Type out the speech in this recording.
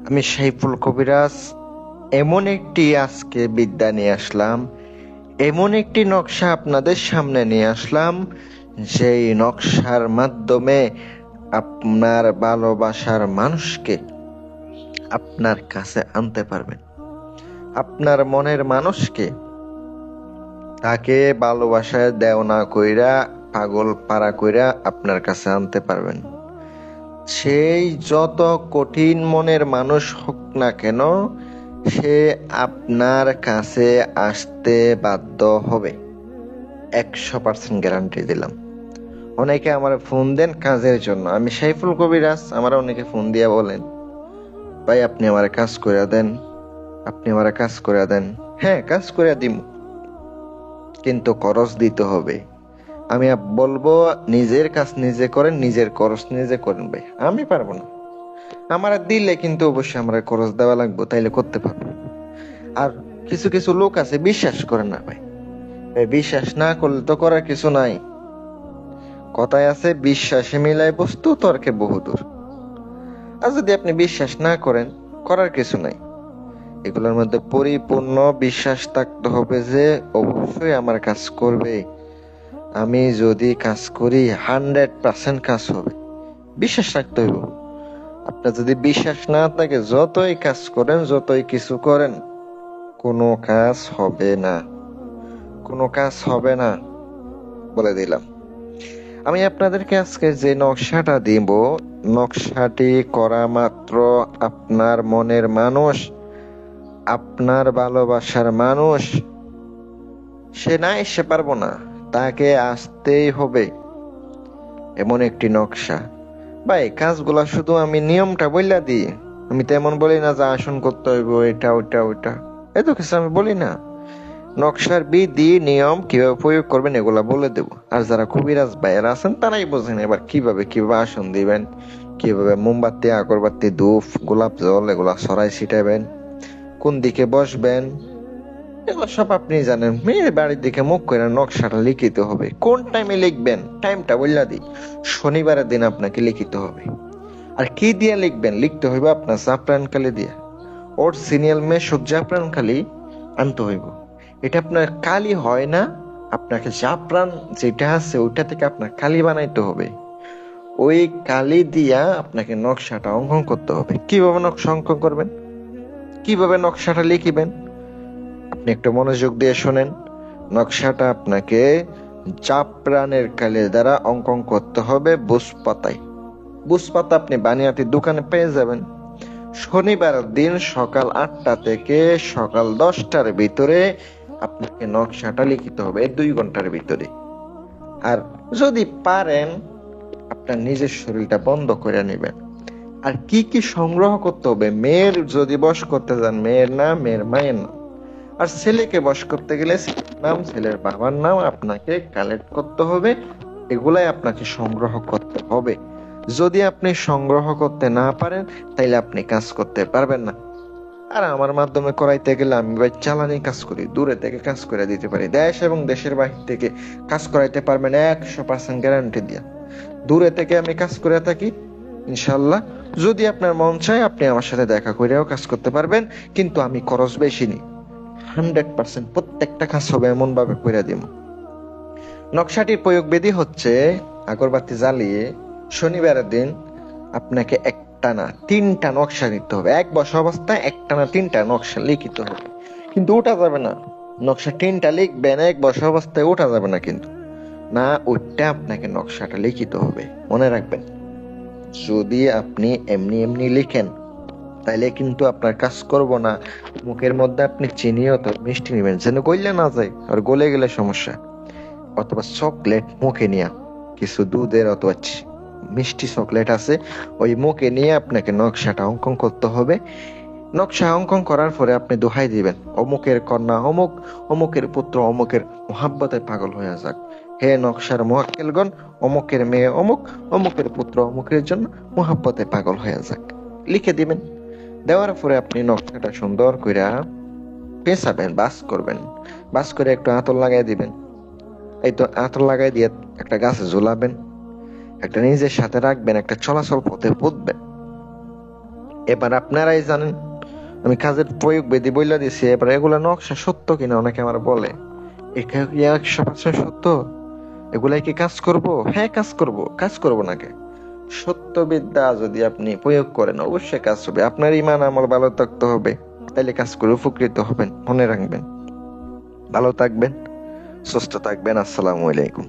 আমি সাইফুল কবিরাজ এমন একটি আজকে বিদ্যা নিয়ে আসলাম, এমন একটি নকশা আপনাদের সামনে নিয়ে আসলাম, যেই নকশার মাধ্যমে আপনার ভালোবাসার মানুষকে আপনার কাছে আনতে পারবেন। আপনার মনের মানুষকে তাকে ভালোবাসায় দেওনা কইরা পাগল পাড়া কইরা আপনার কাছে আনতে পারবেন। সেই যত কঠিন মনের মানুষ হোক না কেন, সে আপনার কাছে আসতে বাধ্য হবে। 100% গ্যারান্টি দিলাম। অনেকে আমার ফোন দেন কাজের জন্য, আমি সাইফুল কবিরাজ, আমার অনেকে ফোন দিয়ে বলেন, ভাই আপনি আমার কাজ করে দেন, আপনি আমার কাজ করে দেন। হ্যাঁ, কাজ করে দিম, কিন্তু খরচ দিতে হবে। আমি বলবো নিজের কাজ নিজে করেন, নিজের খরচ নিজে করেন। ভাই আমি পারবো না, আমার দিলে কিন্তু অবশ্যই আমার খরচ দেওয়া লাগবে, তাইলে করতে পারবো। আর কিছু কিছু লোক আছে বিশ্বাস করে না ভাই, বিশ্বাস না করলে তো করার কিছু নাই। কথায় আছে, বিশ্বাসে মিলাই বস্তু তর্কে বহুদূর। আর যদি আপনি বিশ্বাস না করেন, করার কিছু নাই। এগুলোর মধ্যে পরিপূর্ণ বিশ্বাস থাকতে হবে যে অবশ্যই আমার কাজ করবে। আমি যদি কাজ করি 100% কাজ হবে, বিশ্বাস রাখতে হইব। আপনার যদি বিশ্বাস না থাকে, যতই কাজ করেন, যতই কিছু করেন, কোনো কাজ হবে না, কোনো কাজ হবে না, বলে দিলাম। আমি আপনাদেরকে আজকে যে নকশাটা দিব, নকশাটি করা মাত্র আপনার মনের মানুষ, আপনার ভালোবাসার মানুষ, সে না এসে পারবো না, তাকে আসতেই হবে। এমন একটি নকশা ভাই, কাজগুলা শুধু আমি নিয়মটা বইলা দিই। আমি তেমন বলি না যে আসন করতে হইব, এটা ওইটা ওইটা, এত কিছু আমি বলি না। নকশার বিধি নিয়ম কিভাবে প্রয়োগ করবেন এগুলা বলে দেব। আর যারা কবিরাজ ভাইয়েরা আছেন তারাই বোঝেন এবার কিভাবে কিভাবে আসন দিবেন, কিভাবে মোমবাতি, আগরবাতি, ধূপ, গোলাপ জল এগুলা ছড়াই ছিটাবেন, কোন দিকে বসবেন, এগুলো সব আপনি জানেন। মেয়ের বাড়ির দিকে মুখ করে নকশাটা লিখিতে হবে। কোন টাইমে লিখবেন, টাইমটা বললা দিই। শনিবারের দিন আপনাকে লিখিতে হবে। আর কি দিয়ে লিখবেন, লিখতে হইব আপনার জাফরান কালি দিয়ে। অরিজিনাল মেশক জাফরান কালি আনতে হইব। এটা আপনার কালি হয় না, আপনাকে জাফরান যেটা আছে ওইটা থেকে আপনার কালি বানাইতে হবে। ওই কালি দিয়া আপনাকে নকশাটা অঙ্কন করতে হবে। কিভাবে নকশা অঙ্কন করবেন, কিভাবে নকশাটা লিখিবেন, আপনি একটু মনোযোগ দিয়ে শোনেন। নকশাটা আপনাকে জাফরানের কালির দ্বারা অঙ্কন করতে হবে বুস পাতায়। বুস পাতা আপনি বানিয়াতির দোকানে পেয়ে যাবেন। শনিবার দিন সকাল 8টা থেকে সকাল 10টার ভিতরে আপনাকে নকশাটা লিখিতে হবে, 2 ঘন্টার ভিতরে। আর যদি পারেন আপনার নিজের শরীরটা বন্ধ করে নেবেন। আর কি কি সংগ্রহ করতে হবে, মেয়ের যদি বশ করতে যান, মেয়ের নাম, মেয়ের মায়ের নাম। আর ছেলেকে বশ করতে গেলে ছেলের নাম, ছেলের বাবার নাম আপনাকে কালেক্ট করতে হবে। এগুলাই আপনাকে সংগ্রহ করতে হবে। যদি আপনি সংগ্রহ করতে না পারেন, তাইলে আপনি কাজ করতে পারবেন না। আর আমার মাধ্যমে করাইতে গেলে আমি ভাই চালানি কাজ করি, দূরে থেকে কাজ করে দিতে পারি। দেশ এবং দেশের বাহির থেকে কাজ করাইতে পারবেন 100% গ্যারান্টি দিয়া। দূরে থেকে আমি কাজ করে থাকি, ইনশাল্লাহ। যদি আপনার মন চায় আপনি আমার সাথে দেখা করেও কাজ করতে পারবেন, কিন্তু আমি খরচ বেশি নিই। 100% প্রত্যেকটা কাজ হবে এমন ভাবে করে দিব। নকশাটির প্রয়োগ বিধি হচ্ছে, আগরবাতি জ্বালিয়ে শনিবারের দিন আপনাকে একটানা 3টা নকশা নিতে হবে। এক বসা অবস্থায় একটানা 3টা নকশা লিখিতে হবে, কিন্তু ওটা যাবে না। নকশা 3টা লিখবেন, এক বসা অবস্থায় ওটা যাবে না, কিন্তু না, ওইটা আপনাকে নকশাটা লিখিতে হবে। মনে রাখবেন, যদি আপনি এমনি এমনি লিখেন তাইলে কিন্তু আপনার কাজ করব না। মুখের মধ্যে আপনি চিনিও তো মিষ্টি নেবেন, যেন গলে না যায়, আর গলে গেলে সমস্যা। অথবা চকলেট মুখে নিয়ে, কিছু দুধের অথবা মিষ্টি চকলেট আছে, ওই মুখে নিয়ে আপনাকে নকশাটা অঙ্কন করতে হবে। নকশা অঙ্কন করার পরে আপনি দোহাই দিবেন, অমুকের কন্যা অমুক, অমুকের পুত্র অমুকের মোহাব্বতে পাগল হয়ে যাক। হে নকশার মোয়াক্কেলগণ, অমুকের মেয়ে অমুক, অমুকের পুত্র অমুকের জন্য মোহাব্বতে পাগল হয়ে যাক, লিখে দিবেন। দেওয়ার পরে আপনি নকশাটা সুন্দর করে পেঁচাবেন, বাস করবেন। বাস করে একটু আতর লাগাই দিবেন। এই তো আতর লাগাই দিয়ে একটা গাছে ঝুলাবেন, একটা নিজের সাথে রাখবেন, একটা চলাচল পথে পুঁতবেন। এবার আপনারাই জানেন, আমি কাজের প্রয়োগ বিধি বইলা দিছি, এবার এগুলা নকশা সত্য কিনা অনেকে আমার বলে, এটা কি 100% সত্য? এগুলাই কি কাজ করব? হ্যাঁ কাজ করব, কাজ করব নাকি? সত্য বিদ্যা যদি আপনি প্রয়োগ করেন অবশ্যই কাজ হবে। আপনার ইমান আমল ভালো থাকতে হবে, তাইলে কাজ করে উপকৃত হবেন। মনে রাখবেন। ভালো থাকবেন, সুস্থ থাকবেন। আসসালামু আলাইকুম।